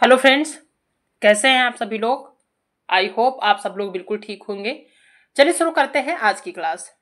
Hello friends, कैसे हैं आप सभी लोग। आई होप आप सब लोग बिल्कुल ठीक होंगे। चलिए शुरू करते हैं आज की क्लास।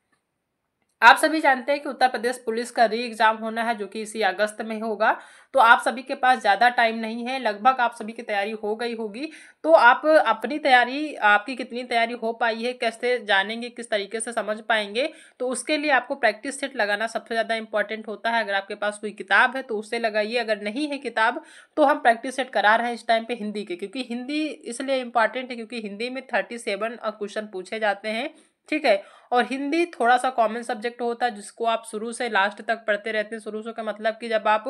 आप सभी जानते हैं कि उत्तर प्रदेश पुलिस का री एग्जाम होना है जो कि इसी अगस्त में होगा। तो आप सभी के पास ज़्यादा टाइम नहीं है, लगभग आप सभी की तैयारी हो गई होगी। तो आप अपनी तैयारी, आपकी कितनी तैयारी हो पाई है, कैसे जानेंगे, किस तरीके से समझ पाएंगे। तो उसके लिए आपको प्रैक्टिस सेट लगाना सबसे ज़्यादा इंपॉर्टेंट होता है। अगर आपके पास कोई किताब है तो उससे लगाइए, अगर नहीं है किताब तो हम प्रैक्टिस सेट करा रहे हैं इस टाइम पे हिंदी के, क्योंकि हिंदी इसलिए इंपॉर्टेंट है क्योंकि हिंदी में 37 क्वेश्चन पूछे जाते हैं। ठीक है। और हिंदी थोड़ा सा कॉमन सब्जेक्ट होता है जिसको आप शुरू से लास्ट तक पढ़ते रहते हैं। शुरू से का मतलब कि जब आप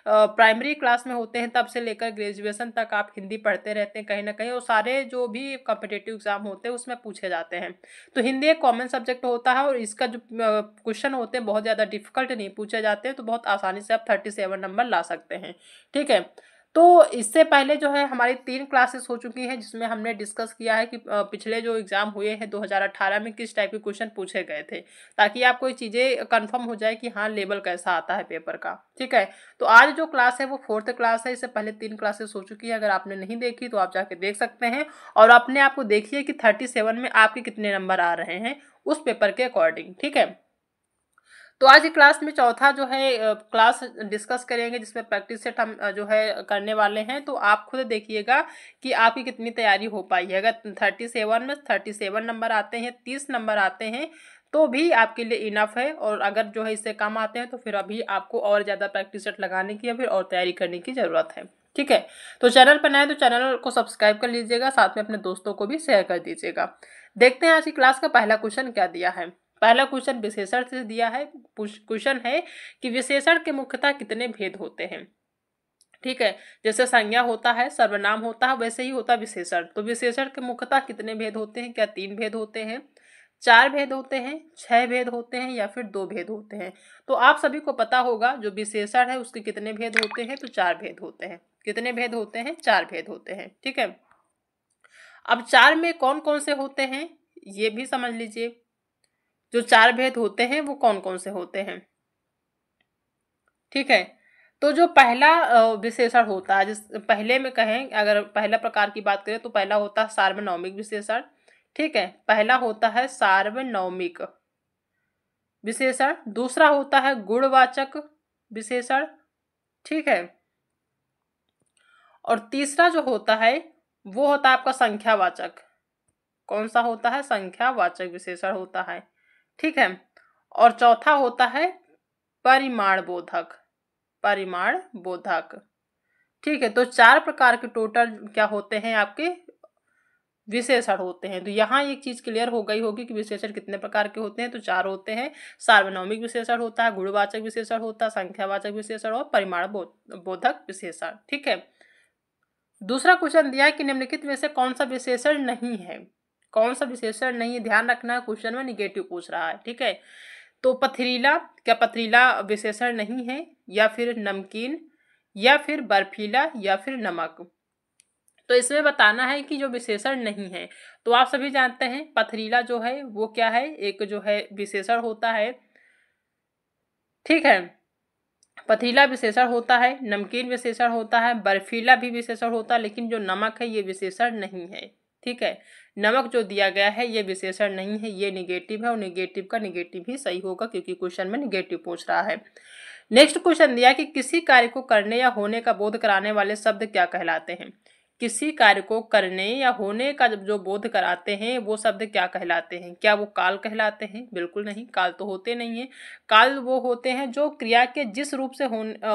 प्राइमरी क्लास में होते हैं तब से लेकर ग्रेजुएशन तक आप हिंदी पढ़ते रहते हैं कहीं ना कहीं, और सारे जो भी कॉम्पिटिटिव एग्जाम होते हैं उसमें पूछे जाते हैं। तो हिंदी एक कॉमन सब्जेक्ट होता है और इसका जो क्वेश्चन होते हैं बहुत ज़्यादा डिफिकल्ट नहीं पूछे जाते हैं, तो बहुत आसानी से आप 37 नंबर ला सकते हैं। ठीक है। तो इससे पहले जो है हमारी 3 क्लासेस हो चुकी हैं जिसमें हमने डिस्कस किया है कि पिछले जो एग्जाम हुए हैं 2018 में किस टाइप के क्वेश्चन पूछे गए थे, ताकि आपको ये चीज़ें कंफर्म हो जाए कि हाँ लेवल कैसा आता है पेपर का। ठीक है। तो आज जो क्लास है वो 4th क्लास है। इससे पहले 3 क्लासेस हो चुकी है, अगर आपने नहीं देखी तो आप जाके देख सकते हैं और अपने आप को देखिए कि 37 में आपके कितने नंबर आ रहे हैं उस पेपर के अकॉर्डिंग। ठीक है। तो आज की क्लास में चौथा जो है क्लास डिस्कस करेंगे जिसमें प्रैक्टिस सेट हम जो है करने वाले हैं। तो आप खुद देखिएगा कि आपकी कितनी तैयारी हो पाई है। अगर 37 में 37 नंबर आते हैं, 30 नंबर आते हैं तो भी आपके लिए इनफ है, और अगर जो है इससे कम आते हैं तो फिर अभी आपको और ज़्यादा प्रैक्टिस सेट लगाने की या फिर और तैयारी करने की ज़रूरत है। ठीक है। तो चैनल पर नए तो चैनल को सब्सक्राइब कर लीजिएगा, साथ में अपने दोस्तों को भी शेयर कर दीजिएगा। देखते हैं आज की क्लास का पहला क्वेश्चन क्या दिया है। पहला क्वेश्चन विशेषण से दिया है। क्वेश्चन है कि विशेषण के मुख्यतः कितने भेद होते हैं। ठीक है। जैसे संज्ञा होता है, सर्वनाम होता है, वैसे ही होता है विशेषण। तो विशेषण के मुख्यतः कितने भेद होते हैं? क्या 3 भेद होते हैं, 4 भेद होते हैं, 6 भेद होते हैं या फिर 2 भेद होते हैं? तो आप सभी को पता होगा जो विशेषण है उसके कितने भेद होते हैं, तो 4 भेद होते हैं। कितने भेद होते हैं? 4 भेद होते हैं। ठीक है। अब 4 में कौन कौन से होते हैं ये भी समझ लीजिए। जो 4 भेद होते हैं वो कौन कौन से होते हैं। ठीक है। तो जो पहला विशेषण होता है, जिस पहले में कहें, अगर पहला प्रकार की बात करें तो पहला होता है सार्वनौमिक विशेषण। ठीक है। पहला होता है सार्वनौमिक विशेषण। दूसरा होता है गुणवाचक विशेषण। ठीक है। और तीसरा जो होता है वो होता है आपका संख्यावाचक। कौन सा होता है? संख्यावाचक विशेषण होता है। ठीक है। और चौथा होता है परिमाण बोधक। परिमाण बोधक। ठीक है। तो 4 प्रकार के टोटल क्या होते हैं आपके विशेषण होते हैं। तो यहाँ एक चीज क्लियर हो गई होगी कि विशेषण कितने प्रकार के होते हैं। तो 4 होते हैं। सार्वनौमिक विशेषण होता है, गुणवाचक विशेषण होता है, संख्यावाचक विशेषण और परिमाण बोधक विशेषण। ठीक है। दूसरा क्वेश्चन दिया है कि निम्नलिखित में से कौन सा विशेषण नहीं है। कौन सा विशेषण नहीं है, ध्यान रखना है, क्वेश्चन में निगेटिव पूछ रहा है। ठीक है। तो पथरीला, क्या पथरीला विशेषण नहीं है, या फिर नमकीन, या फिर बर्फीला, या फिर नमक? तो इसमें बताना है कि जो विशेषण नहीं है। तो आप सभी जानते हैं पथरीला जो है वो क्या है, एक जो है विशेषण होता है। ठीक है। पथरीला विशेषण होता है, नमकीन विशेषण होता है, बर्फीला भी विशेषण होता है, लेकिन जो नमक है ये विशेषण नहीं है। ठीक है। नमक जो दिया गया है ये विशेषण नहीं है, ये निगेटिव है, और निगेटिव का निगेटिव ही सही होगा क्योंकि क्वेश्चन में निगेटिव पूछ रहा है। नेक्स्ट क्वेश्चन दिया कि किसी कार्य को करने या होने का बोध कराने वाले शब्द क्या कहलाते हैं। किसी कार्य को करने या होने का जो बोध कराते हैं वो शब्द क्या कहलाते हैं? क्या वो काल कहलाते हैं? बिल्कुल नहीं, काल तो होते नहीं है। काल वो होते हैं जो क्रिया के जिस रूप से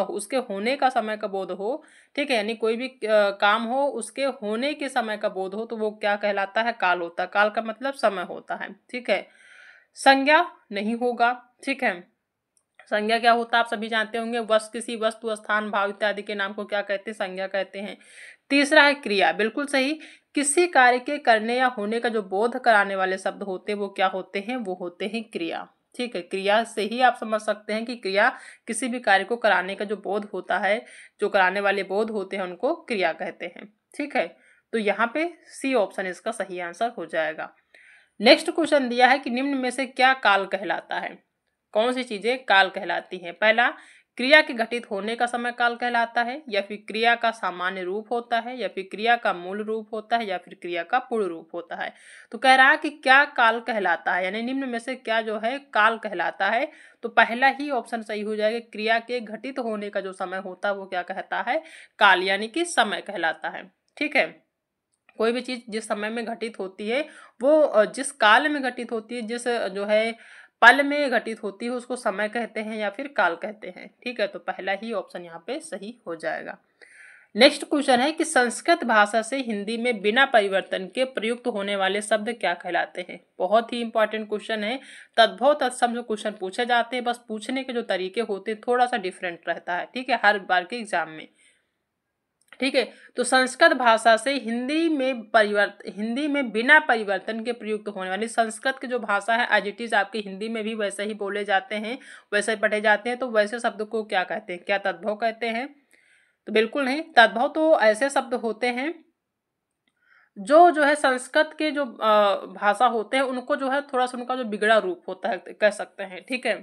उसके होने का समय का बोध हो। ठीक है। यानी कोई भी काम हो उसके होने के समय का बोध हो तो वो क्या कहलाता है? काल होता है। काल का मतलब समय होता है। ठीक है। संज्ञा नहीं होगा। ठीक है। संज्ञा क्या होता है आप सभी जानते होंगे। किसी वस्तु, स्थान, भाव इत्यादि के नाम को क्या कहते हैं? संज्ञा कहते हैं। तीसरा है क्रिया। बिल्कुल सही। किसी कार्य के करने या होने का जो बोध कराने वाले शब्द होते हैं वो क्या होते हैं? वो होते हैं क्रिया। ठीक है। क्रिया से ही आप समझ सकते हैं कि क्रिया किसी भी कार्य को कराने का जो बोध होता है, जो कराने वाले बोध होते हैं उनको क्रिया कहते हैं। ठीक है। तो यहाँ पे सी ऑप्शन इसका सही आंसर हो जाएगा। नेक्स्ट क्वेश्चन दिया है कि निम्न में से क्या काल कहलाता है। कौन सी चीजें काल कहलाती हैं? पहला, क्रिया के घटित होने का समय काल कहलाता है, या फिर क्रिया का सामान्य रूप होता है, या फिर क्रिया का मूल रूप होता है, या फिर क्रिया का पूर्ण रूप होता है। तो कह रहा है कि क्या काल कहलाता है, यानी निम्न में से क्या जो है काल कहलाता है। तो पहला ही ऑप्शन सही हो जाएगा, क्रिया के घटित होने का जो समय होता है वो क्या कहता है, काल, यानी कि समय कहलाता है। ठीक है, कोई भी चीज जिस समय में घटित होती है वो जिस काल में घटित होती है, जिस जो है पल में घटित होती है, उसको समय कहते हैं या फिर काल कहते हैं। ठीक है, तो पहला ही ऑप्शन यहाँ पे सही हो जाएगा। नेक्स्ट क्वेश्चन है कि संस्कृत भाषा से हिंदी में बिना परिवर्तन के प्रयुक्त होने वाले शब्द क्या कहलाते हैं। बहुत ही इंपॉर्टेंट क्वेश्चन है। तद्भव तत्सम जो क्वेश्चन पूछे जाते हैं, बस पूछने के जो तरीके होते हैं थोड़ा सा डिफरेंट रहता है। ठीक है, हर बार के एग्जाम में। ठीक है, तो संस्कृत भाषा से हिंदी में बिना परिवर्तन के प्रयुक्त होने वाली संस्कृत की जो भाषा है एज इट इज आपके हिंदी में भी वैसे ही बोले जाते हैं, वैसे ही पढ़े जाते हैं। तो वैसे शब्द को क्या कहते हैं, क्या तद्भव कहते हैं? तो बिल्कुल नहीं। तद्भव तो ऐसे शब्द होते हैं जो है संस्कृत के जो भाषा होते हैं उनको जो है थोड़ा सा उनका जो बिगड़ा रूप होता है कह सकते हैं। ठीक है,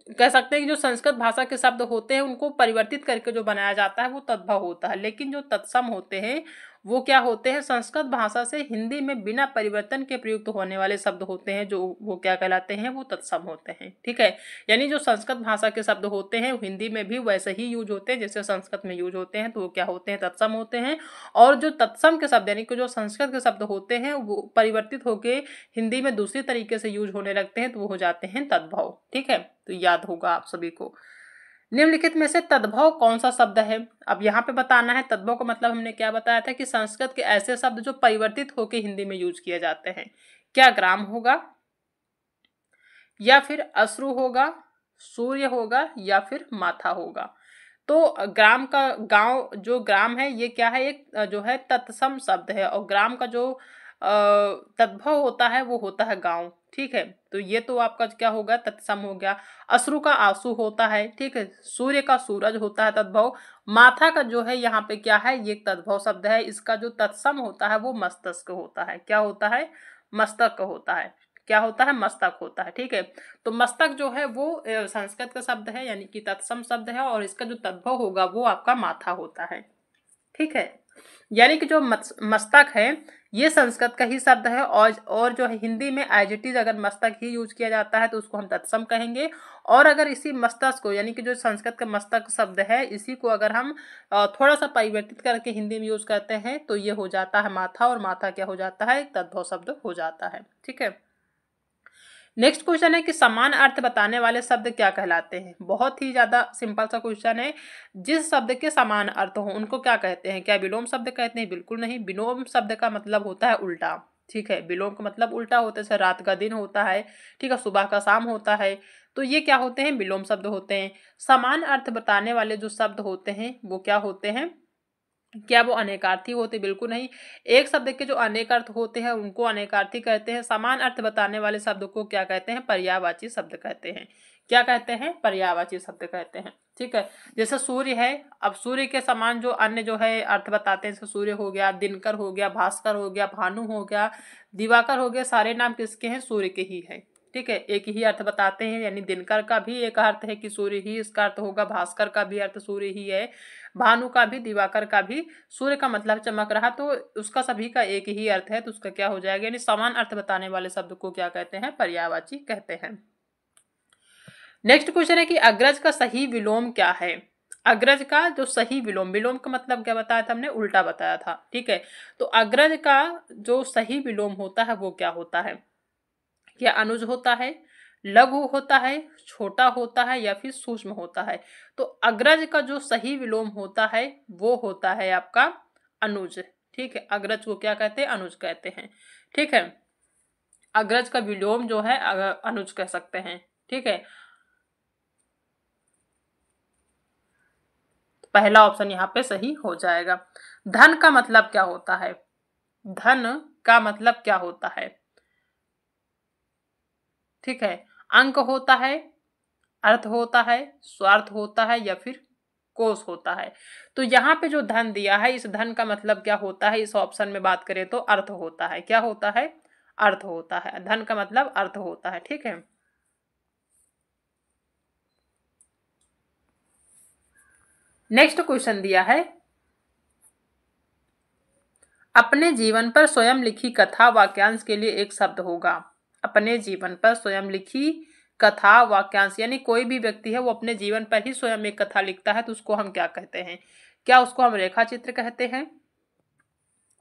कह सकते हैं कि जो संस्कृत भाषा के शब्द होते हैं उनको परिवर्तित करके जो बनाया जाता है वो तद्भव होता है। लेकिन जो तत्सम होते हैं वो क्या होते हैं, संस्कृत भाषा से हिंदी में बिना परिवर्तन के प्रयुक्त होने वाले शब्द होते हैं, जो वो क्या कहलाते हैं, वो तत्सम होते हैं। ठीक है, यानी जो संस्कृत भाषा के शब्द होते हैं हिंदी में भी वैसे ही यूज होते हैं जैसे संस्कृत में यूज होते हैं, तो वो क्या होते हैं, तत्सम होते हैं। और जो तत्सम के शब्द यानी कि जो संस्कृत के शब्द होते हैं वो परिवर्तित होकर हिंदी में दूसरी तरीके से यूज होने लगते हैं, तो वो हो जाते हैं तद्भव। ठीक है, तो याद होगा आप सभी को। निम्नलिखित में से तद्भव कौन सा शब्द है? अब यहाँ पे बताना है तद्भव का मतलब हमने क्या बताया था कि संस्कृत के ऐसे शब्द जो परिवर्तित होकर हिंदी में यूज किए जाते हैं। क्या ग्राम होगा, या फिर अश्रु होगा, सूर्य होगा, या फिर माथा होगा? तो ग्राम का गांव जो ग्राम है ये क्या है, एक जो है तत्सम शब्द है, और ग्राम का जो तद्भव होता है वो होता है गांव। ठीक है, तो ये तो आपका क्या होगा, तत्सम हो गया। अश्रु का आंसू होता है। ठीक है, सूर्य का सूरज होता है तद्भव। माथा का जो है यहाँ पे क्या है, ये तद्भव शब्द है। इसका जो तत्सम होता है वो मस्तक होता है। क्या होता है, मस्तक होता है। क्या होता है, मस्तक होता है। ठीक है, तो मस्तक जो है वो संस्कृत का शब्द है यानी कि तत्सम शब्द है, और इसका जो तद्भव होगा वो आपका माथा होता है। ठीक है, यानी कि जो मस्तक है ये संस्कृत का ही शब्द है, और जो है हिंदी में एज इट इज अगर मस्तक ही यूज किया जाता है तो उसको हम तत्सम कहेंगे। और अगर इसी मस्तक को यानी कि जो संस्कृत का मस्तक शब्द है इसी को अगर हम थोड़ा सा परिवर्तित करके हिंदी में यूज करते हैं तो ये हो जाता है माथा, और माथा क्या हो जाता है, तद्भव शब्द हो जाता है। ठीक है, नेक्स्ट क्वेश्चन है कि समान अर्थ बताने वाले शब्द क्या कहलाते हैं। बहुत ही ज्यादा सिंपल सा क्वेश्चन है। जिस शब्द के समान अर्थ हो उनको क्या कहते हैं? क्या विलोम शब्द कहते हैं? बिल्कुल नहीं। विलोम शब्द का मतलब होता है उल्टा। ठीक है, विलोम का मतलब उल्टा होता है, जैसे रात का दिन होता है, ठीक है, सुबह का शाम होता है, तो ये क्या होते हैं, विलोम शब्द होते हैं। समान अर्थ बताने वाले जो शब्द होते हैं वो क्या होते हैं, क्या वो अनेकार्थी होते? बिल्कुल नहीं। एक शब्द के जो अनेक अर्थ होते हैं उनको अनेकार्थी कहते हैं। समान अर्थ बताने वाले शब्द को क्या कहते हैं, पर्यायवाची शब्द कहते हैं। क्या कहते हैं, पर्यायवाची शब्द कहते हैं। ठीक है, जैसे सूर्य है, अब सूर्य के समान जो अन्य जो है अर्थ बताते हैं, जैसे सूर्य हो गया, दिनकर हो गया, भास्कर हो गया, भानु हो गया, दिवाकर हो गया, सारे नाम किसके हैं, सूर्य के ही है। ठीक है, एक ही अर्थ बताते हैं, यानी दिनकर का भी एक अर्थ है कि सूर्य ही इसका अर्थ होगा, भास्कर का भी अर्थ सूर्य ही है, भानु का भी, दिवाकर का भी। सूर्य का मतलब चमक रहा तो उसका सभी का एक ही अर्थ है, तो उसका क्या हो जाएगा, यानी समान अर्थ बताने वाले शब्द को क्या कहते हैं, पर्यायवाची कहते हैं। नेक्स्ट क्वेश्चन है कि अग्रज का सही विलोम क्या है। अग्रज का जो सही विलोम, विलोम का मतलब क्या बताया था हमने, उल्टा बताया था। ठीक है, तो अग्रज का जो सही विलोम होता है वो क्या होता है, क्या अनुज होता है, लघु होता है, छोटा होता है, या फिर सूक्ष्म होता है? तो अग्रज का जो सही विलोम होता है वो होता है आपका अनुज। ठीक है, अग्रज को क्या कहते हैं, अनुज कहते हैं। ठीक है, अग्रज का विलोम जो है अनुज कह सकते हैं। ठीक है, पहला ऑप्शन यहाँ पे सही हो जाएगा। धन का मतलब क्या होता है, धन का मतलब क्या होता है? ठीक है, अंक होता है, अर्थ होता है, स्वार्थ होता है, या फिर कोष होता है? तो यहाँ पे जो धन दिया है इस धन का मतलब क्या होता है, इस ऑप्शन में बात करें तो अर्थ होता है। क्या होता है, अर्थ होता है। धन का मतलब अर्थ होता है। ठीक है, नेक्स्ट क्वेश्चन दिया है, अपने जीवन पर स्वयं लिखी कथा वाक्यांश के लिए एक शब्द होगा। अपने जीवन पर स्वयं लिखी कथा वाक्यांश, यानी कोई भी व्यक्ति है वो अपने जीवन पर ही स्वयं एक कथा लिखता है तो उसको हम क्या कहते हैं? क्या उसको हम रेखा चित्र कहते हैं?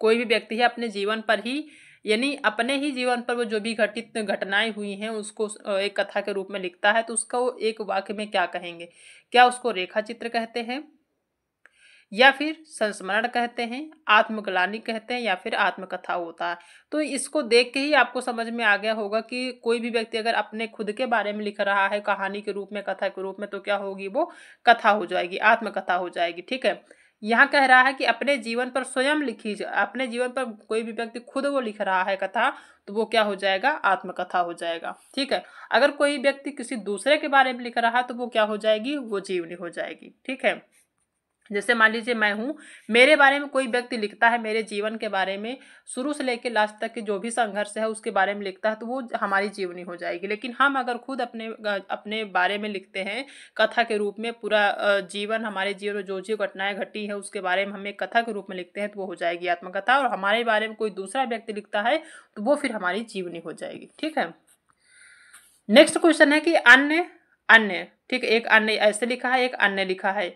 कोई भी व्यक्ति है अपने जीवन पर ही, यानी अपने ही जीवन पर वो जो भी घटित घटनाएं हुई हैं उसको एक कथा के रूप में लिखता है तो उसको एक वाक्य में क्या कहेंगे? क्या उसको रेखा चित्र कहते हैं, या फिर संस्मरण कहते हैं, आत्मग्लानि कहते हैं, या फिर आत्मकथा होता है? तो इसको देख के ही आपको समझ में आ गया होगा कि कोई भी व्यक्ति अगर अपने खुद के बारे में लिख रहा है कहानी के रूप में, कथा के रूप में, तो क्या होगी? वो कथा हो जाएगी, आत्मकथा हो जाएगी। ठीक है, यहाँ कह रहा है कि अपने जीवन पर स्वयं लिखी, अपने जीवन पर कोई भी व्यक्ति खुद वो लिख रहा है कथा तो वो क्या हो जाएगा? आत्मकथा हो जाएगा। ठीक है, अगर कोई व्यक्ति किसी दूसरे के बारे में लिख रहा है तो वो क्या हो जाएगी? वो जीवनी हो जाएगी। ठीक है, जैसे मान लीजिए मैं हूँ, मेरे बारे में कोई व्यक्ति लिखता है, मेरे जीवन के बारे में शुरू से लेकर लास्ट तक के जो भी संघर्ष है उसके बारे में लिखता है तो वो हमारी जीवनी हो जाएगी। लेकिन हम अगर खुद अपने बारे में लिखते हैं कथा के रूप में, पूरा जीवन, हमारे जीवन में जो जो घटनाएं घटी है उसके बारे में हम एक कथा के रूप में लिखते हैं तो वो हो जाएगी आत्मकथा। और हमारे बारे में कोई दूसरा व्यक्ति लिखता है तो वो फिर हमारी जीवनी हो जाएगी। ठीक है, नेक्स्ट क्वेश्चन है कि अन्य, अन्य, ठीक है, एक अन्य ऐसे लिखा है, एक अन्य लिखा है।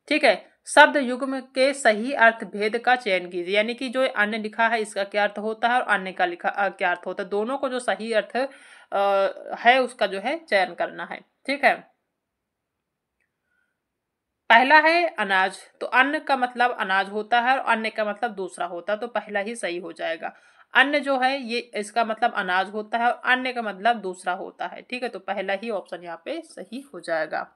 ठीक है, शब्द युग्म के सही अर्थ भेद का चयन कीजिए, यानी कि जो अन्य लिखा है इसका क्या अर्थ होता है और अन्य का लिखा क्या अर्थ होता है, दोनों को जो सही अर्थ है उसका जो है चयन करना है। ठीक है, पहला है अनाज, तो अन्न का मतलब अनाज होता है और अन्य का मतलब दूसरा होता है, तो पहला ही सही हो जाएगा। अन्न जो है ये इसका मतलब अनाज होता है और अन्य का मतलब दूसरा होता है। ठीक है, तो पहला ही ऑप्शन यहाँ पे सही हो जाएगा।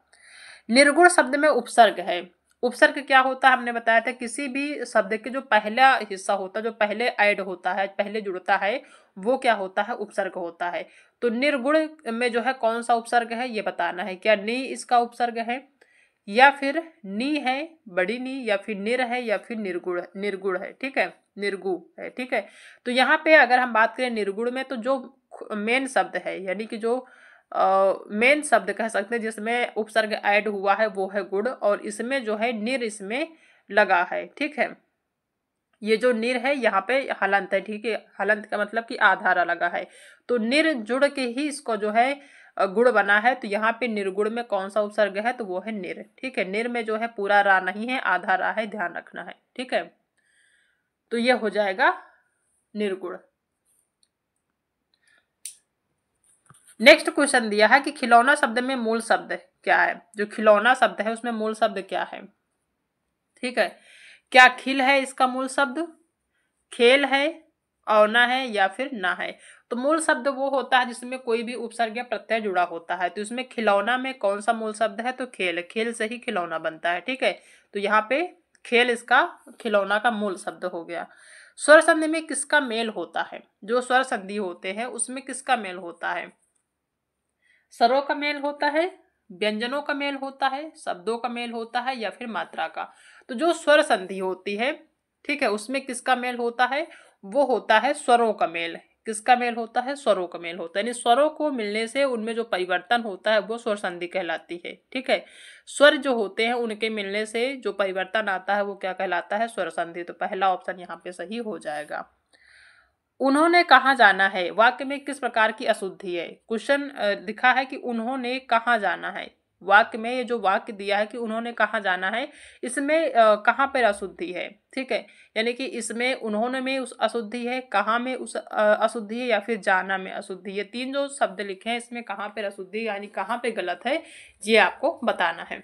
निर्गुण शब्द में उपसर्ग है। उपसर्ग क्या होता है? हमने बताया था किसी भी शब्द के जो पहला हिस्सा होता है, जो पहले ऐड होता है, पहले जुड़ता है, वो क्या होता है? उपसर्ग होता है। तो निर्गुण में जो है कौन सा उपसर्ग है ये बताना है। क्या नी इसका उपसर्ग है, या फिर नी है, बड़ी नी, या फिर निर है, या फिर निर्गुण, निर्गुण है। ठीक है, निर्गु है। ठीक है, तो यहाँ पे अगर हम बात करें निर्गुण में तो जो मेन शब्द है, यानी कि जो मेन शब्द कह सकते हैं जिसमें उपसर्ग ऐड हुआ है वो है गुण, और इसमें जो है निर इसमें लगा है। ठीक है, ये जो निर है यहाँ पे हलंत है। ठीक है, हलंत का मतलब कि आधारा लगा है, तो निर जुड़ के ही इसको जो है गुण बना है। तो यहाँ पे निर्गुण में कौन सा उपसर्ग है? तो वो है निर। ठीक है, निर में जो है पूरा रा नहीं है, आधा रा है, ध्यान रखना है। ठीक है, तो ये हो जाएगा निर्गुण। नेक्स्ट क्वेश्चन दिया है कि खिलौना शब्द में मूल शब्द क्या है? जो खिलौना शब्द है उसमें मूल शब्द क्या है? ठीक है, क्या खिल है इसका मूल शब्द, खेल है, औना है, या फिर ना है? तो मूल शब्द वो होता है जिसमें कोई भी उपसर्ग या प्रत्यय जुड़ा होता है। तो इसमें खिलौना में कौन सा मूल शब्द है? तो खेल, खेल से ही खिलौना बनता है। ठीक है, तो यहाँ पे खेल इसका खिलौना का मूल शब्द हो गया। स्वर संधि में किसका मेल होता है? जो स्वर संधि होते हैं उसमें किसका मेल होता है? स्वरों का मेल होता है, व्यंजनों का मेल होता है, शब्दों का मेल होता है, या फिर मात्रा का? तो जो स्वर संधि होती है, ठीक है, उसमें किसका मेल होता है? वो होता है स्वरों का मेल। किसका मेल होता है? स्वरों का मेल होता है, यानी स्वरों को मिलने से उनमें जो परिवर्तन होता है वो स्वर संधि कहलाती है। ठीक है, स्वर जो होते हैं उनके मिलने से जो परिवर्तन आता है वो क्या कहलाता है? स्वर संधि। तो पहला ऑप्शन यहाँ पे सही हो जाएगा। उन्होंने कहाँ जाना है, वाक्य में किस प्रकार की अशुद्धि है? क्वेश्चन लिखा है कि उन्होंने कहाँ जाना है, वाक्य में ये जो वाक्य दिया है कि उन्होंने कहाँ जाना है, इसमें कहाँ पर अशुद्धि है? ठीक है, यानी कि इसमें उन्होंने में उस अशुद्धि है, कहाँ में उस अशुद्धि है, या फिर जाना में अशुद्धि? ये तीन जो शब्द लिखे हैं इसमें कहाँ पर अशुद्धि यानी कहाँ पे गलत है ये आपको बताना है।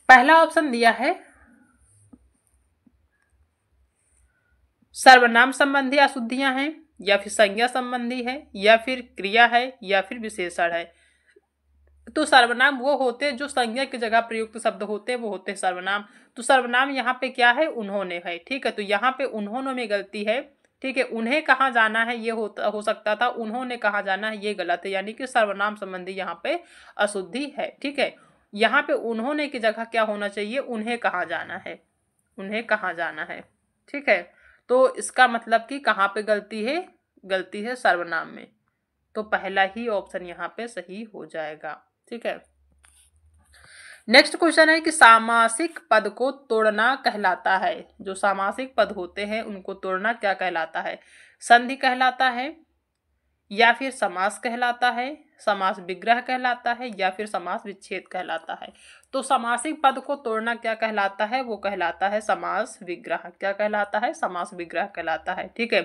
पहला ऑप्शन दिया है सर्वनाम संबंधी अशुद्धियां हैं, या फिर संज्ञा संबंधी है, या फिर क्रिया है, या फिर विशेषण है। तो सर्वनाम वो होते हैं जो संज्ञा की जगह प्रयुक्त शब्द होते हैं, वो होते हैं सर्वनाम। तो सर्वनाम यहाँ पे क्या है? उन्होंने है। ठीक है, तो यहाँ पे उन्होंने में गलती है। ठीक है, उन्हें कहाँ जाना है ये हो सकता था, उन्होंने कहाँ जाना है ये गलत है, यानी कि सर्वनाम संबंधी यहाँ पे अशुद्धि है। ठीक है, यहाँ पे उन्होंने की जगह क्या होना चाहिए? उन्हें कहाँ जाना है, उन्हें कहाँ जाना है। ठीक है, तो इसका मतलब कि कहाँ पे गलती है? गलती है सर्वनाम में। तो पहला ही ऑप्शन यहाँ पे सही हो जाएगा। ठीक है, नेक्स्ट क्वेश्चन है कि सामासिक पद को तोड़ना कहलाता है, जो सामासिक पद होते हैं उनको तोड़ना क्या कहलाता है? संधि कहलाता है, या फिर समास कहलाता है, समास विग्रह कहलाता है, या फिर समास विच्छेद कहलाता है? तो सामासिक पद को तोड़ना क्या कहलाता है? वो कहलाता है समास विग्रह। क्या कहलाता है? समास विग्रह कहलाता है। ठीक है,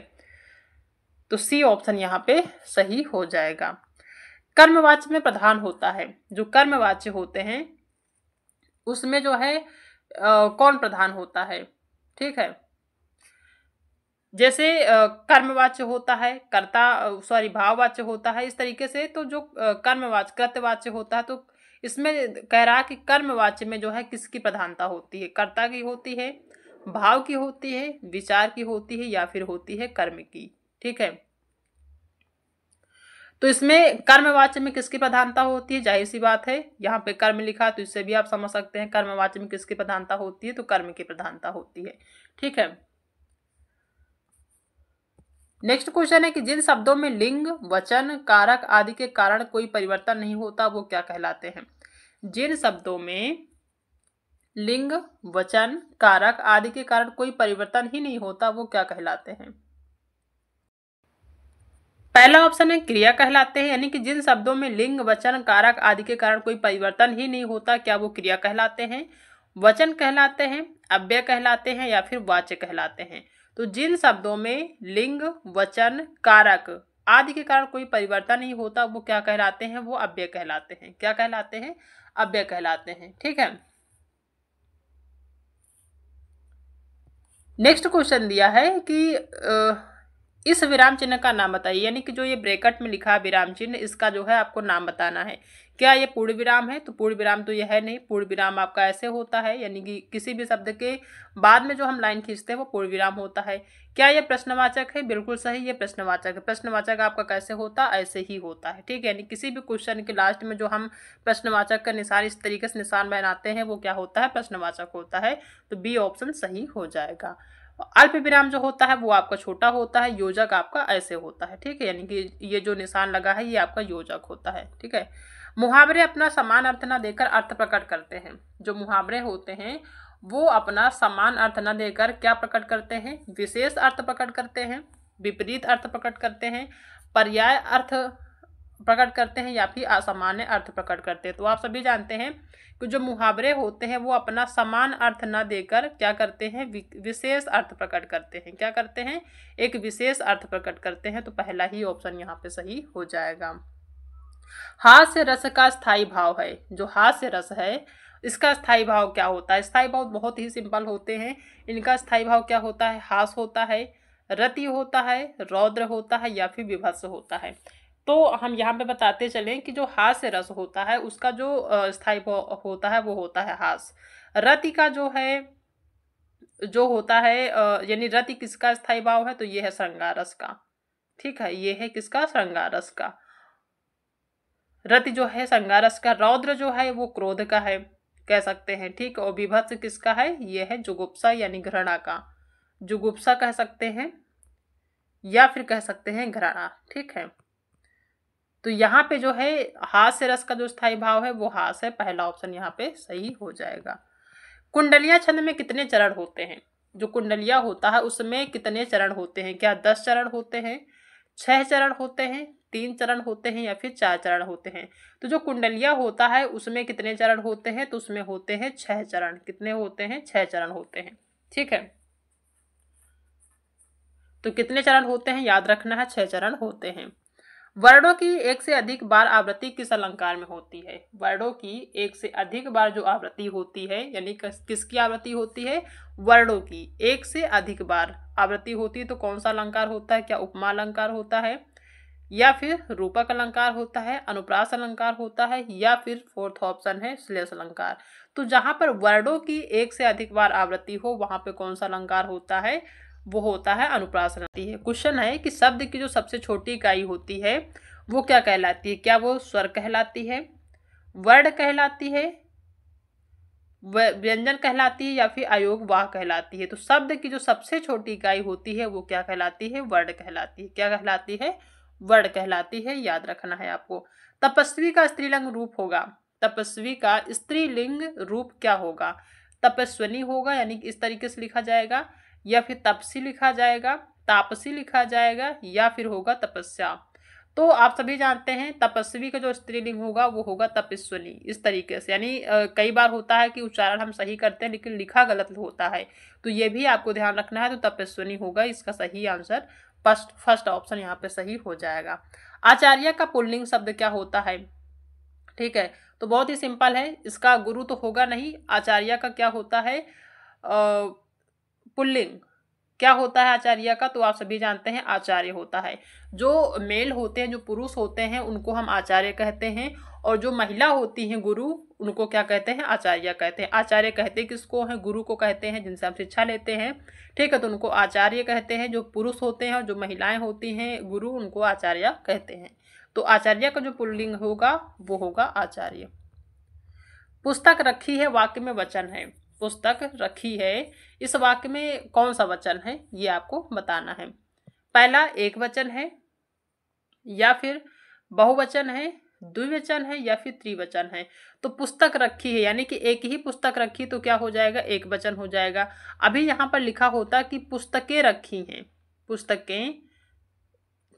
तो सी ऑप्शन यहाँ पे सही हो जाएगा। कर्मवाच्य में प्रधान होता है, जो कर्मवाच्य होते हैं उसमें जो है कौन प्रधान होता है? ठीक है, जैसे कर्मवाच्य होता है, कर्ता सॉरी भाववाच्य होता है, इस तरीके से। तो जो कर्मवाच्य कृत्यवाच्य होता है, तो इसमें कह रहा है कि कर्मवाच्य में जो है किसकी प्रधानता होती है? कर्ता की होती है, भाव की होती है, विचार की होती है, या फिर होती है कर्म की। ठीक है, तो इसमें कर्मवाच्य में किसकी प्रधानता होती है? जाहिर सी बात है, यहाँ पे कर्म लिखा तो इससे भी आप समझ सकते हैं कर्मवाच्य में किसकी प्रधानता होती है, तो कर्म की प्रधानता होती है। ठीक है, नेक्स्ट क्वेश्चन है कि जिन शब्दों में लिंग, वचन, कारक आदि के कारण कोई परिवर्तन नहीं होता वो क्या कहलाते हैं? जिन शब्दों में लिंग, वचन, कारक आदि के कारण कोई परिवर्तन ही नहीं होता वो क्या कहलाते हैं? पहला ऑप्शन है क्रिया कहलाते हैं, यानी कि जिन शब्दों में लिंग, वचन, कारक आदि के कारण कोई परिवर्तन ही नहीं होता, क्या वो क्रिया कहलाते हैं, वचन कहलाते हैं, अव्यय कहलाते हैं, या फिर वाच्य कहलाते हैं? तो जिन शब्दों में लिंग, वचन, कारक आदि के कारण कोई परिवर्तन नहीं होता वो क्या कहलाते हैं? वो अव्यय कहलाते हैं। क्या कहलाते हैं? अव्यय कहलाते हैं। ठीक है, नेक्स्ट क्वेश्चन दिया है कि इस विराम चिन्ह का नाम बताइए, यानी कि जो ये ब्रैकेट में लिखा है विराम चिन्ह, इसका जो है आपको नाम बताना है। क्या ये पूर्ण विराम है? तो पूर्ण विराम तो ये है नहीं। पूर्ण विराम आपका ऐसे होता है, यानी कि किसी भी शब्द के बाद में जो हम लाइन खींचते हैं वो पूर्ण विराम होता है। क्या ये प्रश्नवाचक है? बिल्कुल सही, ये प्रश्नवाचक है। प्रश्नवाचक आपका कैसे होता है? ऐसे ही होता है। ठीक है, यानी किसी भी क्वेश्चन के लास्ट में जो हम प्रश्नवाचक का निशान इस तरीके से निशान बनाते हैं वो क्या होता है? प्रश्नवाचक होता है। तो बी ऑप्शन सही हो जाएगा। अल्प विराम जो होता है वो आपका छोटा होता है, योजक आपका ऐसे होता है। ठीक है, यानी कि ये जो निशान लगा है ये आपका योजक होता है। ठीक है, मुहावरे अपना समान अर्थ न देकर अर्थ प्रकट करते हैं। जो मुहावरे होते हैं वो अपना समान अर्थ न देकर क्या प्रकट करते हैं? विशेष अर्थ प्रकट करते हैं, विपरीत अर्थ प्रकट करते हैं, पर्याय अर्थ प्रकट करते हैं, या फिर असामान्य अर्थ प्रकट करते हैं। तो आप सभी जानते हैं कि जो मुहावरे होते हैं वो अपना समान अर्थ न देकर क्या करते हैं? विशेष अर्थ प्रकट करते हैं। क्या करते हैं? एक विशेष अर्थ प्रकट करते हैं। तो पहला ही ऑप्शन यहाँ पे सही हो जाएगा। हास्य रस का स्थायी भाव है, जो हास्य रस है इसका स्थायी भाव क्या होता है? स्थायी भाव बहुत ही सिंपल होते हैं। इनका स्थायी भाव क्या होता है? हास होता है, रति होता है, रौद्र होता है, या फिर विभत्स होता है। तो हम यहाँ पे बताते चलें कि जो हास्य रस होता है उसका जो स्थायी भाव होता है वो होता है हास। रति का जो है जो होता है यानी रति किसका स्थायी भाव है? तो ये है श्रृंगार रस का। ठीक है, ये है किसका? श्रृंगार रस का। रति जो है श्रृंगार रस का। रौद्र जो है वो क्रोध का है कह सकते हैं। ठीक, और विभत्स किसका है? ये है जुगुप्सा यानी घृणा का। जुगुप्सा कह सकते हैं या फिर कह सकते हैं घृणा। ठीक है, तो यहाँ पे जो है हास्य रस का जो स्थायी भाव है वो हास है। पहला ऑप्शन यहाँ पे सही हो जाएगा। कुंडलिया छंद में कितने चरण होते हैं? जो कुंडलिया होता है उसमें कितने चरण होते हैं? क्या 10 चरण होते हैं, 6 चरण होते हैं, 3 चरण होते हैं, या फिर 4 चरण होते हैं? तो जो कुंडलिया होता है उसमें कितने चरण होते हैं? तो उसमें होते हैं 6 चरण। कितने होते हैं? 6 चरण होते हैं। ठीक है, तो कितने चरण होते हैं याद रखना है, 6 चरण होते हैं। वर्णों की एक से अधिक बार आवृत्ति किस अलंकार में होती है? वर्णों की एक से अधिक बार जो आवृत्ति होती है, यानी किसकी आवृत्ति होती है? वर्णों की एक से अधिक बार आवृत्ति होती है। तो कौन सा अलंकार होता है? क्या उपमा अलंकार होता है, या फिर रूपक अलंकार होता है, अनुप्रास अलंकार होता है, या फिर फोर्थ ऑप्शन है श्लेष अलंकार? तो जहां पर वर्णों की एक से अधिक बार आवृत्ति हो वहां पे कौन सा अलंकार होता है? वो होता है अनुप्रास अलंकार है। क्वेश्चन है कि शब्द की जो सबसे छोटी इकाई होती है वो क्या कहलाती है? क्या वो स्वर कहलाती है, वर्ण कहलाती है, व्यंजन कहलाती है, या फिर अयोग वाह कहलाती है? तो शब्द की जो सबसे छोटी इकाई होती है वो क्या कहलाती है? वर्ण कहलाती है। क्या कहलाती है? वर्ण कहलाती है। याद रखना है आपको। तपस्वी का स्त्रीलिंग रूप होगा तपस्वी का स्त्रीलिंग रूप क्या होगा? तपस्विनी होगा, यानी कि इस तरीके से लिखा जाएगा, या फिर तपसी लिखा जाएगा, तापसी लिखा जाएगा, या फिर होगा तपस्या। तो आप सभी जानते हैं तपस्वी का जो स्त्रीलिंग होगा वो होगा तपस्विनी, इस तरीके से। यानी कई बार होता है कि उच्चारण हम सही करते हैं लेकिन लिखा गलत होता है, तो ये भी आपको ध्यान रखना है। तो तपस्विनी होगा इसका सही आंसर, फर्स्ट ऑप्शन यहाँ पे सही हो जाएगा। आचार्य का पुल्लिंग शब्द क्या होता है? ठीक है, तो बहुत ही सिंपल है, इसका गुरु तो होगा नहीं। आचार्य का क्या होता है? पुल्लिंग क्या होता है आचार्य का? तो आप सभी जानते हैं आचार्य होता है। जो मेल होते हैं, जो पुरुष होते हैं, उनको हम आचार्य कहते हैं, और जो महिला होती हैं गुरु, उनको क्या कहते हैं? आचार्य कहते हैं। आचार्य कहते किसको हैं? गुरु को कहते हैं, जिनसे हम शिक्षा लेते हैं। ठीक है, तो उनको आचार्य कहते हैं। जो पुरुष होते हैं और जो महिलाएं होती हैं गुरु, उनको आचार्य कहते हैं। तो आचार्य का जो पुल्लिंग होगा वो होगा आचार्य। पुस्तक रखी है वाक्य में वचन है। पुस्तक रखी है, इस वाक्य में कौन सा वचन है ये आपको बताना है। पहला एक वचन है, या फिर बहुवचन है, द्विवचन है, या फिर त्रिवचन है। तो पुस्तक रखी है यानी कि एक ही पुस्तक रखी, तो क्या हो जाएगा? एक वचन हो जाएगा। अभी यहाँ पर लिखा होता कि पुस्तकें रखी हैं, पुस्तकें,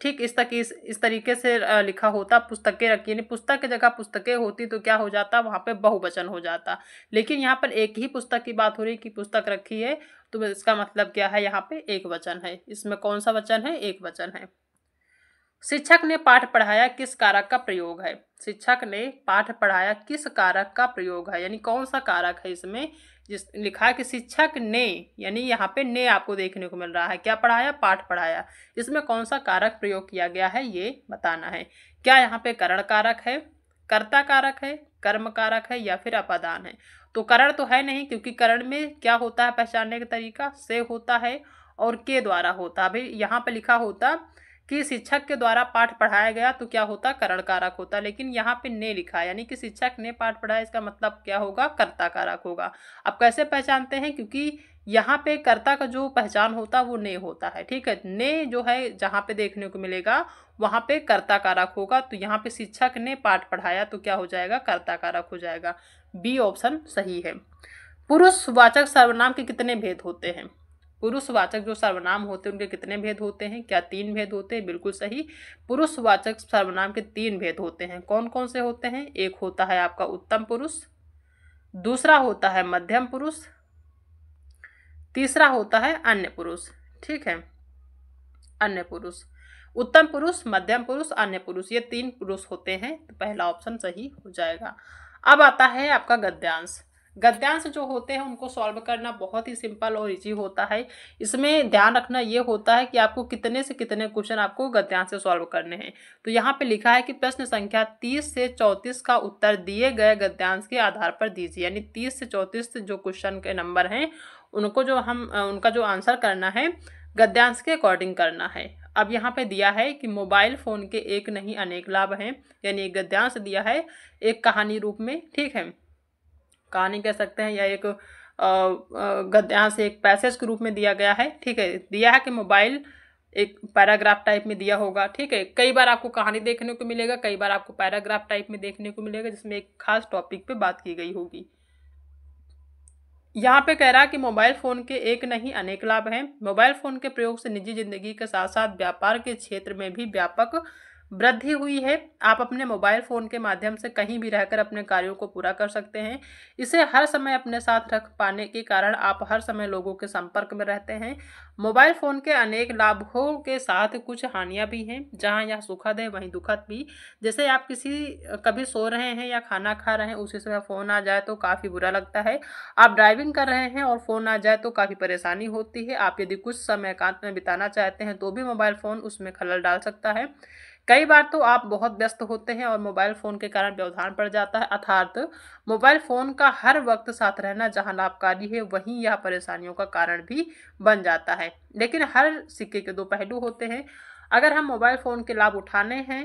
ठीक इस तरीके से लिखा होता पुस्तकें रखी, यानी पुस्तक की जगह पुस्तकें होती तो क्या हो जाता? वहां पे बहुवचन हो जाता। लेकिन यहाँ पर एक ही पुस्तक की बात हो रही कि पुस्तक रखी है, तो इसका मतलब क्या है? यहाँ पे एक वचन है। इसमें कौन सा वचन है? एक वचन है। शिक्षक ने पाठ पढ़ाया किस कारक का प्रयोग है? शिक्षक ने पाठ पढ़ाया किस कारक का प्रयोग है, यानी कौन सा कारक है इसमें? जिस लिखा है कि शिक्षक ने, यानी यहाँ पे ने आपको देखने को मिल रहा है। क्या पढ़ाया? पाठ पढ़ाया। इसमें कौन सा कारक प्रयोग किया गया है ये बताना है। क्या यहाँ पे करण कारक है, कर्ता कारक है, कर्म कारक है, या फिर अपादान है? तो करण तो है नहीं, क्योंकि करण में क्या होता है पहचानने का तरीका? से होता है और के द्वारा होता है। भाई यहाँ पे लिखा होता कि शिक्षक के द्वारा पाठ पढ़ाया गया तो क्या होता? करण कारक होता। लेकिन यहाँ पे ने लिखा है, यानी कि शिक्षक ने पाठ पढ़ाया, इसका मतलब क्या होगा? कर्ता कारक होगा। अब कैसे पहचानते हैं? क्योंकि यहाँ पे कर्ता का जो पहचान होता है वो ने होता है। ठीक है, ने जो है जहाँ पे देखने को मिलेगा वहां पे कर्ता कारक होगा। तो यहाँ पे शिक्षक ने पाठ पढ़ाया तो क्या हो जाएगा? कर्ता कारक हो जाएगा। बी ऑप्शन सही है। पुरुषवाचक सर्वनाम के कितने भेद होते हैं? पुरुषवाचक जो सर्वनाम होते हैं उनके कितने भेद होते हैं? क्या 3 भेद होते हैं? बिल्कुल सही। पुरुषवाचक सर्वनाम के 3 भेद होते हैं। कौन कौन से होते हैं? एक होता है आपका उत्तम पुरुष, दूसरा होता है मध्यम पुरुष, तीसरा होता है अन्य पुरुष। ठीक है, अन्य पुरुष। उत्तम पुरुष, मध्यम पुरुष, अन्य पुरुष, ये 3 पुरुष होते हैं। तो पहला ऑप्शन सही हो जाएगा। अब आता है आपका गद्यांश। गद्यांश जो होते हैं उनको सॉल्व करना बहुत ही सिंपल और इजी होता है। इसमें ध्यान रखना ये होता है कि आपको कितने से कितने क्वेश्चन आपको गद्यांश से सॉल्व करने हैं। तो यहाँ पे लिखा है कि प्रश्न संख्या 30 से 34 का उत्तर दिए गए गद्यांश के आधार पर दीजिए। यानी 30 से 34 जो क्वेश्चन के नंबर हैं उनको जो हम उनका जो आंसर करना है गद्यांश के अकॉर्डिंग करना है। अब यहाँ पे दिया है कि मोबाइल फोन के एक नहीं अनेक लाभ हैं, यानी एक गद्यांश दिया है एक कहानी रूप में। ठीक है, कहानी कह सकते हैं, या एक गद्यांश एक पैसेज के रूप में दिया गया है। ठीक है, दिया है कि मोबाइल एक पैराग्राफ टाइप में दिया होगा। ठीक है, कई बार आपको कहानी देखने को मिलेगा, कई बार आपको पैराग्राफ टाइप में देखने को मिलेगा जिसमें एक खास टॉपिक पे बात की गई होगी। यहाँ पे कह रहा है कि मोबाइल फोन के एक नहीं अनेक लाभ हैं। मोबाइल फोन के प्रयोग से निजी जिंदगी के साथ साथ व्यापार के क्षेत्र में भी व्यापक वृद्धि हुई है। आप अपने मोबाइल फ़ोन के माध्यम से कहीं भी रहकर अपने कार्यों को पूरा कर सकते हैं। इसे हर समय अपने साथ रख पाने के कारण आप हर समय लोगों के संपर्क में रहते हैं। मोबाइल फ़ोन के अनेक लाभों के साथ कुछ हानियां भी हैं, जहां यह सुखद है वहीं दुखद भी। जैसे आप कभी सो रहे हैं या खाना खा रहे हैं, उसी समय फ़ोन आ जाए तो काफ़ी बुरा लगता है। आप ड्राइविंग कर रहे हैं और फ़ोन आ जाए तो काफ़ी परेशानी होती है। आप यदि कुछ समय एकांत में बिताना चाहते हैं तो भी मोबाइल फ़ोन उसमें खलल डाल सकता है। कई बार तो आप बहुत व्यस्त होते हैं और मोबाइल फ़ोन के कारण व्यवधान पड़ जाता है, अर्थात मोबाइल फ़ोन का हर वक्त साथ रहना जहां लाभकारी है वहीं यह परेशानियों का कारण भी बन जाता है। लेकिन हर सिक्के के दो पहलू होते हैं। अगर हम मोबाइल फ़ोन के लाभ उठाने हैं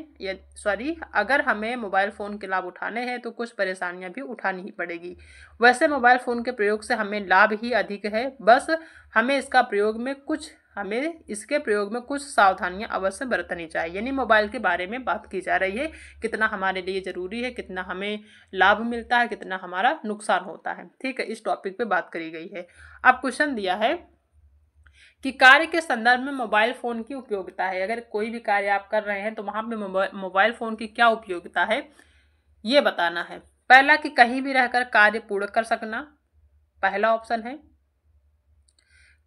अगर हमें मोबाइल फ़ोन के लाभ उठाने हैं तो कुछ परेशानियां भी उठानी ही पड़ेगी। वैसे मोबाइल फ़ोन के प्रयोग से हमें लाभ ही अधिक है, बस हमें इसके प्रयोग में कुछ सावधानियां अवश्य बरतनी चाहिए। यानी मोबाइल के बारे में बात की जा रही है, कितना हमारे लिए ज़रूरी है, कितना हमें लाभ मिलता है, कितना हमारा नुकसान होता है। ठीक है, इस टॉपिक पे बात करी गई है। अब क्वेश्चन दिया है कि कार्य के संदर्भ में मोबाइल फ़ोन की उपयोगिता है। अगर कोई भी कार्य आप कर रहे हैं तो वहाँ पे मोबाइल फ़ोन की क्या उपयोगिता है ये बताना है। पहला कि कहीं भी रहकर कार्य पूर्ण कर सकना, पहला ऑप्शन है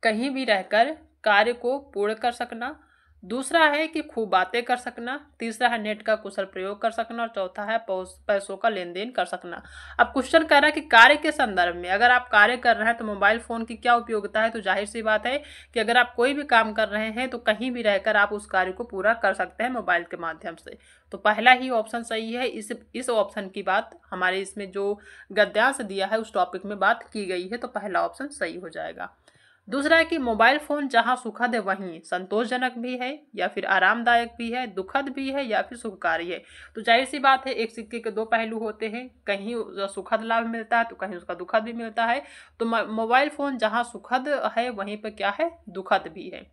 कहीं भी रहकर कार्य को पूर्ण कर सकना। दूसरा है कि खूब बातें कर सकना। तीसरा है नेट का कुशल प्रयोग कर सकना। और चौथा है पैसों का लेन देन कर सकना। अब क्वेश्चन कह रहा है कि कार्य के संदर्भ में अगर आप कार्य कर रहे हैं तो मोबाइल फोन की क्या उपयोगिता है। तो जाहिर सी बात है कि अगर आप कोई भी काम कर रहे हैं तो कहीं भी रहकर आप उस कार्य को पूरा कर सकते हैं मोबाइल के माध्यम से। तो पहला ही ऑप्शन सही है। इस ऑप्शन की बात हमारे इसमें जो गद्यांश दिया है उस टॉपिक में बात की गई है, तो पहला ऑप्शन सही हो जाएगा। दूसरा है कि मोबाइल फोन जहां सुखद है वहीं संतोषजनक भी है या फिर आरामदायक भी है, दुखद भी है या फिर सुखकारी है। तो जाहिर सी बात है, एक सिक्के के दो पहलू होते हैं, कहीं सुखद लाभ मिलता है तो कहीं उसका दुखद भी मिलता है। तो मोबाइल फोन जहां सुखद है वहीं पर क्या है, दुखद भी है।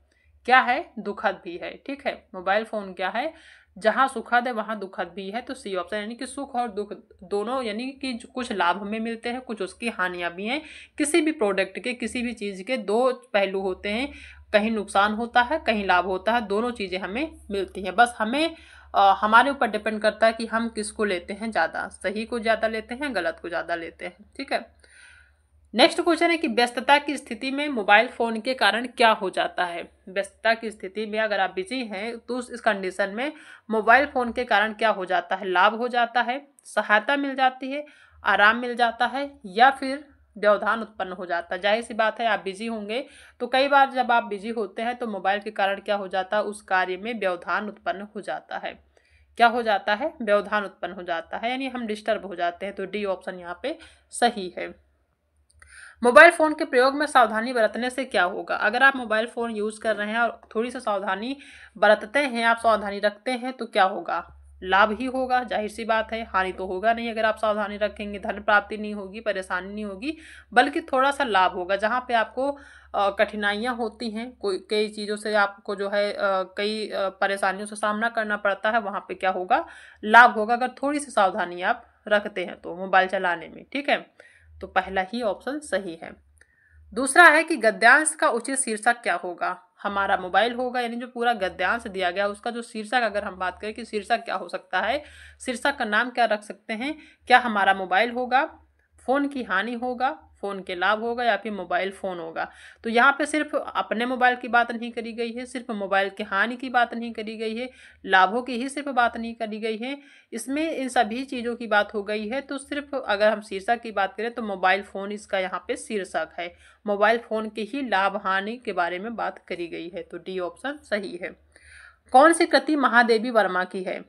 क्या है, दुखद भी है। ठीक है, मोबाइल फोन क्या है, जहां सुखद है वहां दुखद भी है। तो सी ऑप्शन, यानी कि सुख और दुख दोनों, यानी कि कुछ लाभ हमें मिलते हैं, कुछ उसकी हानियां भी हैं। किसी भी प्रोडक्ट के, किसी भी चीज के दो पहलू होते हैं, कहीं नुकसान होता है कहीं लाभ होता है, दोनों चीजें हमें मिलती हैं। बस हमें हमारे ऊपर डिपेंड करता है कि हम किसको लेते हैं ज्यादा, सही को ज्यादा लेते हैं, गलत को ज्यादा लेते हैं। ठीक है, नेक्स्ट क्वेश्चन है कि व्यस्तता की स्थिति में मोबाइल फोन के कारण क्या हो जाता है। व्यस्तता की स्थिति में अगर आप बिजी हैं तो इस कंडीशन में मोबाइल फोन के कारण क्या हो जाता है, लाभ हो जाता है, सहायता मिल जाती है, आराम मिल जाता है या फिर व्यवधान उत्पन्न हो जाता है। जाहिर सी बात है, आप बिजी होंगे तो कई बार जब आप बिजी होते हैं तो मोबाइल के कारण क्या हो जाता है, उस कार्य में व्यवधान उत्पन्न हो जाता है। क्या हो जाता है, व्यवधान उत्पन्न हो जाता है, यानी हम डिस्टर्ब हो जाते हैं। तो डी ऑप्शन यहाँ पे सही है। मोबाइल फ़ोन के प्रयोग में सावधानी बरतने से क्या होगा। अगर आप मोबाइल फ़ोन यूज़ कर रहे हैं और थोड़ी सी सावधानी बरतते हैं, आप सावधानी रखते हैं तो क्या होगा, लाभ ही होगा। जाहिर सी बात है, हानि तो होगा नहीं। अगर आप सावधानी रखेंगे, धन प्राप्ति नहीं होगी, परेशानी नहीं होगी, बल्कि थोड़ा सा लाभ होगा। जहाँ पे आपको कठिनाइयाँ होती हैं, कई चीज़ों से आपको जो है कई परेशानियों से सामना करना पड़ता है, वहाँ पे क्या होगा, लाभ होगा अगर थोड़ी सी सावधानी आप रखते हैं तो मोबाइल चलाने में। ठीक है, तो पहला ही ऑप्शन सही है। दूसरा है कि गद्यांश का उचित शीर्षक क्या होगा। हमारा मोबाइल होगा, यानी जो पूरा गद्यांश दिया गया उसका जो शीर्षक, अगर हम बात करें कि शीर्षक क्या हो सकता है, शीर्षक का नाम क्या रख सकते हैं। क्या हमारा मोबाइल होगा, फोन की हानि होगा, फोन के लाभ होगा या फिर मोबाइल फोन होगा। तो यहाँ पे सिर्फ अपने मोबाइल की बात नहीं करी गई है, सिर्फ मोबाइल की हानि की बात नहीं करी गई है, लाभों की ही सिर्फ बात नहीं करी गई है, इसमें इन सभी चीज़ों की बात हो गई है। तो सिर्फ अगर हम शीर्षक की बात करें तो मोबाइल फ़ोन इसका यहाँ पे शीर्षक है, मोबाइल फ़ोन की ही लाभ हानि के बारे में बात करी गई है। तो डी ऑप्शन सही है। कौन सी कृति महादेवी वर्मा की है।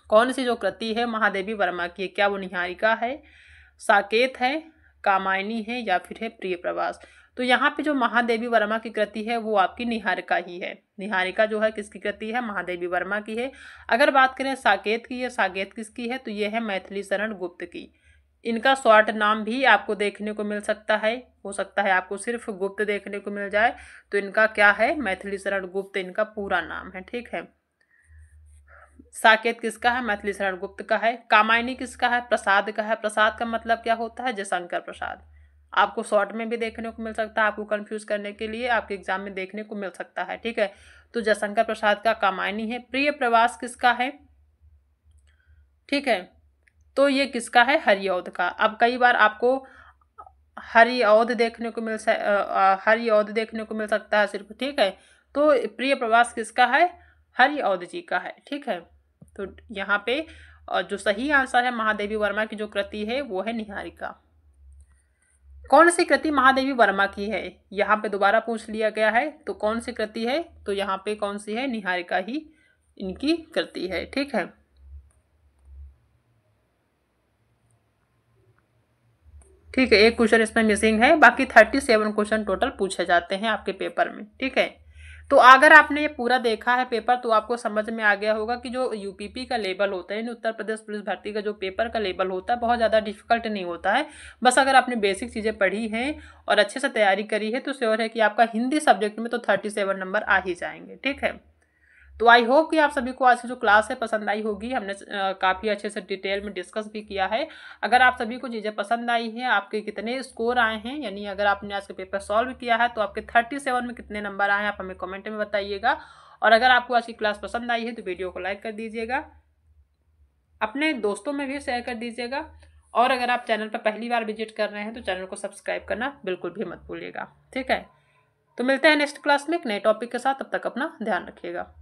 कौन सी जो कृति है महादेवी वर्मा की है, क्या वो निहारिका है, साकेत है, कामायनी है या फिर है प्रिय प्रवास। तो यहाँ पे जो महादेवी वर्मा की कृति है वो आपकी निहारिका ही है। निहारिका जो है किसकी कृति है, महादेवी वर्मा की है। अगर बात करें साकेत की, है साकेत किसकी है, तो ये है मैथिली शरण गुप्त की। इनका शॉर्ट नाम भी आपको देखने को मिल सकता है, हो सकता है आपको सिर्फ गुप्त देखने को मिल जाए। तो इनका क्या है, मैथिली शरण गुप्त इनका पूरा नाम है। ठीक है, साकेत किसका है, मैथिली शरण गुप्त का है। कामायनी किसका है, प्रसाद का है। प्रसाद का मतलब क्या होता है, जयशंकर प्रसाद। आपको शॉर्ट में भी देखने को मिल सकता है, आपको कंफ्यूज करने के लिए आपके एग्जाम में देखने को मिल सकता है। ठीक है, तो जयशंकर प्रसाद का कामायनी है। प्रिय प्रवास किसका है, ठीक है, तो ये किसका है, हरिऔध का। अब कई बार आपको हरिऔध देखने को मिल सकता है सिर्फ। ठीक है, तो प्रिय प्रवास किसका है, हरिऔध जी का है। ठीक है, तो यहाँ पे जो सही आंसर है महादेवी वर्मा की जो कृति है वो है निहारिका। कौन सी कृति महादेवी वर्मा की है, यहाँ पे दोबारा पूछ लिया गया है। तो कौन सी कृति है, तो यहाँ पे कौन सी है, निहारिका ही इनकी कृति है। ठीक है, ठीक है, एक क्वेश्चन इसमें मिसिंग है, बाकी 37 क्वेश्चन टोटल पूछे जाते हैं आपके पेपर में। ठीक है, तो अगर आपने ये पूरा देखा है पेपर तो आपको समझ में आ गया होगा कि जो यूपीपी का लेवल होता है, उत्तर प्रदेश पुलिस भर्ती का जो पेपर का लेवल होता है बहुत ज़्यादा डिफिकल्ट नहीं होता है। बस अगर आपने बेसिक चीज़ें पढ़ी हैं और अच्छे से तैयारी करी है तो श्योर है कि आपका हिंदी सब्जेक्ट में तो 37 नंबर आ ही जाएंगे। ठीक है, तो आई होप कि आप सभी को आज की जो क्लास है पसंद आई होगी। हमने काफ़ी अच्छे से डिटेल में डिस्कस भी किया है। अगर आप सभी को चीज़ें पसंद आई हैं, आपके कितने स्कोर आए हैं, यानी अगर आपने आज का पेपर सॉल्व किया है तो आपके 37 में कितने नंबर आए हैं, आप हमें कमेंट में बताइएगा। और अगर आपको आज की क्लास पसंद आई है तो वीडियो को लाइक कर दीजिएगा, अपने दोस्तों में भी शेयर कर दीजिएगा। और अगर आप चैनल पर पहली बार विजिट कर रहे हैं तो चैनल को सब्सक्राइब करना बिल्कुल भी मत भूलिएगा। ठीक है, तो मिलते हैं नेक्स्ट क्लास में एक नए टॉपिक के साथ। तब तक अपना ध्यान रखिएगा।